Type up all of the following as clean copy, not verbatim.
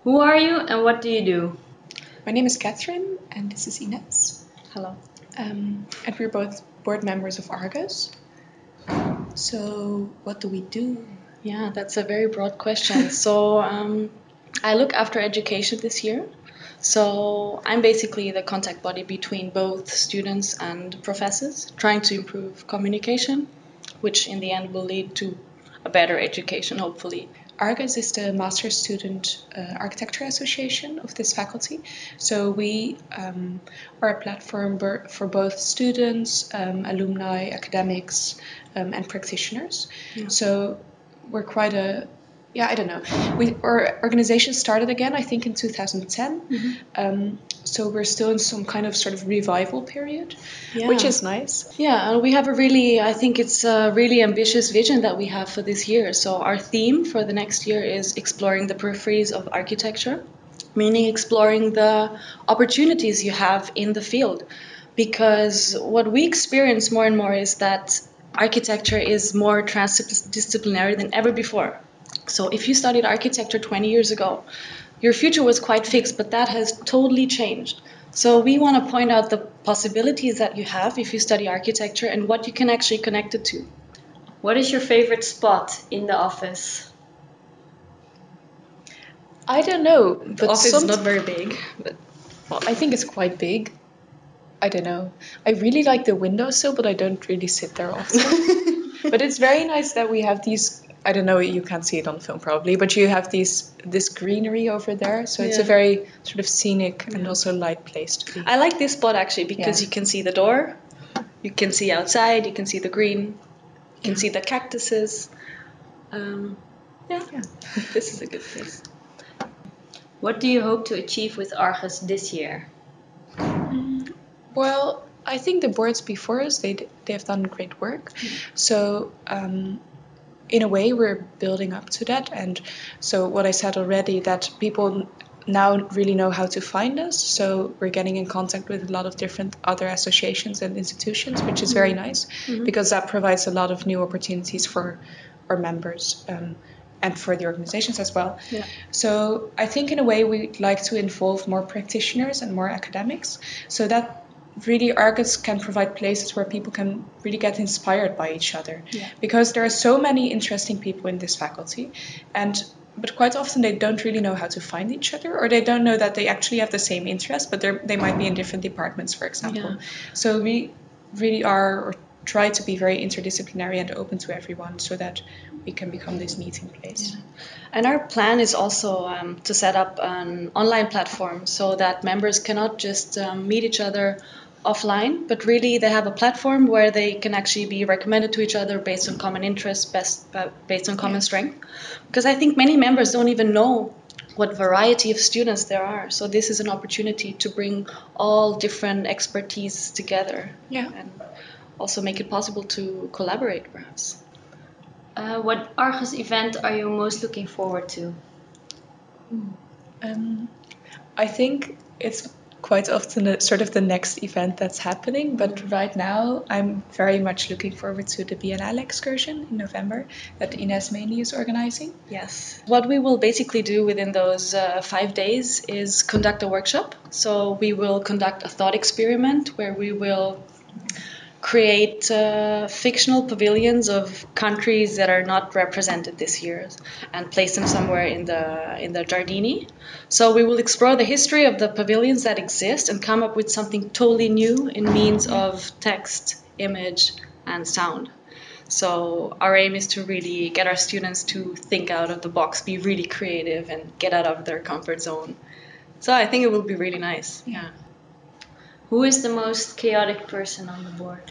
Who are you and what do you do? My name is Catherine, and this is Inés. Hello. And we're both board members of Argus. So, what do we do? Yeah, that's a very broad question. I look after education this year. So, I'm basically the contact body between both students and professors, trying to improve communication, which in the end will lead to a better education, hopefully. Argus is the Master's Student Architecture Association of this faculty. So we are a platform for both students, alumni, academics, and practitioners. Yeah. So we're quite a I don't know. Our organization started again, I think, in 2010. So we're still in some kind of sort of revival period, which is nice. Yeah, and we have I think it's a really ambitious vision that we have for this year. So our theme for the next year is exploring the peripheries of architecture, meaning exploring the opportunities you have in the field. Because what we experience more and more is that architecture is more transdisciplinary than ever before. So if you studied architecture 20 years ago, your future was quite fixed, but that has totally changed. So we want to point out the possibilities that you have if you study architecture and what you can actually connect it to. What is your favorite spot in the office? I don't know. The office is not very big, but well, I think it's quite big. I don't know. I really like the windowsill, but I don't really sit there often. But it's very nice that we have these. I don't know. You can't see it on film probably, but you have this greenery over there. So it's a very sort of scenic and also light place to be. I like this spot actually because you can see the door, you can see outside, you can see the green, you can see the cactuses. This is a good place. What do you hope to achieve with Argus this year? Well, I think the boards before us, they have done great work. So in a way, we're building up to that. And so what I said already, that people now really know how to find us. So we're getting in contact with a lot of different other associations and institutions, which is very nice because that provides a lot of new opportunities for our members. And for the organizations as well. Yeah. So I think in a way we'd like to involve more practitioners and more academics so that really Argus can provide places where people can really get inspired by each other. Yeah. Because there are so many interesting people in this faculty, but quite often they don't really know how to find each other, or they don't know that they actually have the same interests, but they might be in different departments, for example. Yeah. So we really are, or try to be very interdisciplinary and open to everyone so that we can become this meeting place. Yeah. And our plan is also to set up an online platform so that members cannot just meet each other offline, but really they have a platform where they can actually be recommended to each other based on common interests, based on common strength. Because I think many members don't even know what variety of students there are. So this is an opportunity to bring all different expertise together. Yeah. And also make it possible to collaborate, perhaps. What Argus event are you most looking forward to? I think it's quite often sort of the next event that's happening, but right now I'm very much looking forward to the Biennale excursion in November that Inés mainly is organizing. Yes. What we will basically do within those 5 days is conduct a workshop. So we will conduct a thought experiment where we will create fictional pavilions of countries that are not represented this year and place them somewhere in the Giardini. So we will explore the history of the pavilions that exist and come up with something totally new in means of text, image, and sound. So our aim is to really get our students to think out of the box, be really creative, and get out of their comfort zone. So I think it will be really nice. Yeah. Who is the most chaotic person on the board?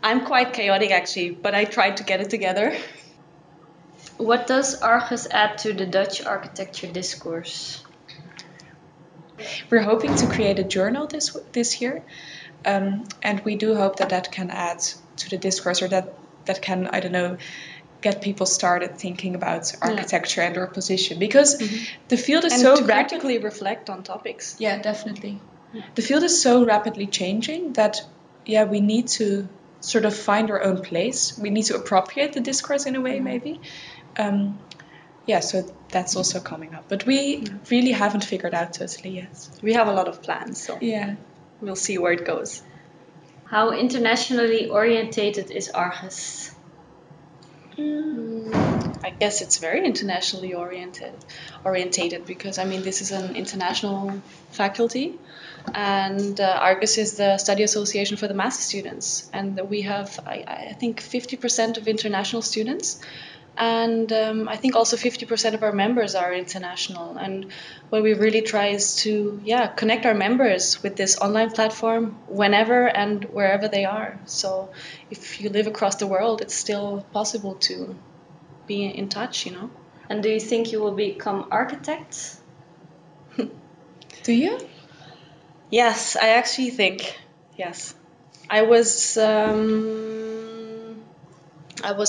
I'm quite chaotic actually, but I tried to get it together. What does Argus add to the Dutch architecture discourse? We're hoping to create a journal this year, and we do hope that can add to the discourse, or that can, I don't know, get people started thinking about architecture and our position, because the field is so to practically reflect on topics. Yeah, definitely. The field is so rapidly changing that we need to sort of find our own place. We need to appropriate the discourse in a way, maybe. yeah, so that's also coming up. But we really haven't figured out totally yet. We have a lot of plans, so Yeah. we'll see where it goes. How internationally orientated is Argus? I guess it's very internationally orientated because I mean this is an international faculty, and Argus is the study association for the master students, and we have I think 50% of international students, and I think also 50% of our members are international. And what we really try is to connect our members with this online platform whenever and wherever they are. So if you live across the world, it's still possible to be in touch, you know. And do you think you will become architects? Do you? Yes, I actually think yes. I was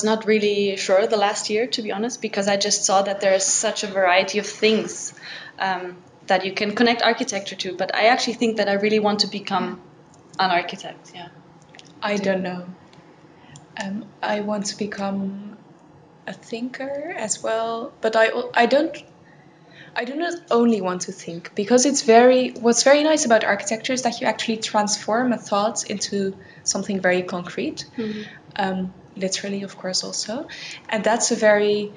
not really sure the last year, to be honest, because I just saw that there's such a variety of things that you can connect architecture to. But I actually think that I really want to become an architect. Yeah. I don't know. I want to become a thinker as well, but I do not only want to think, because what's very nice about architecture is that you actually transform a thought into something very concrete. Literally, of course, also, and that's a very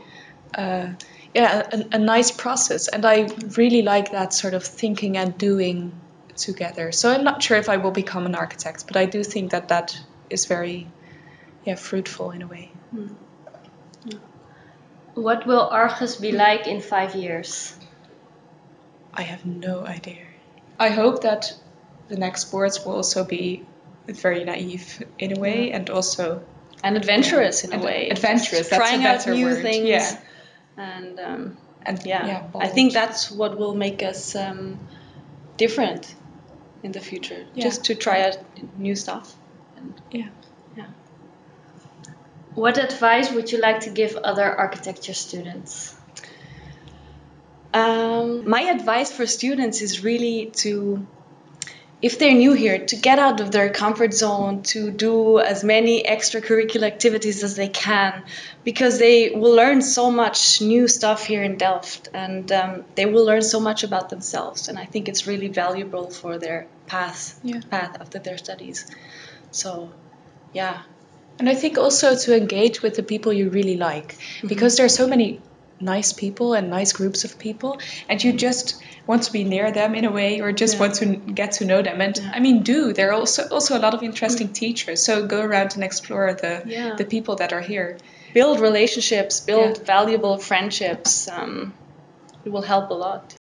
a nice process, and I really like that sort of thinking and doing together. So I'm not sure if I will become an architect, but I do think that is very fruitful in a way. What will Argus be like in 5 years? I have no idea. I hope that the next boards will also be very naive in a way, and also adventurous in a way. Adventurous, just trying that's a out better new word. things. Yeah. And bold. I think that's what will make us different in the future. Yeah. Just to try out new stuff. And yeah. What advice would you like to give other architecture students? My advice for students is really to, if they're new here, to get out of their comfort zone, to do as many extracurricular activities as they can, because they will learn so much new stuff here in Delft, and they will learn so much about themselves. And I think it's really valuable for their path after their studies. So, yeah. And I think also to engage with the people you really like, because there are so many nice people and nice groups of people, and you just want to be near them in a way, or just want to get to know them. And I mean, there are also a lot of interesting teachers, so go around and explore the people that are here. Build relationships, build valuable friendships. It will help a lot.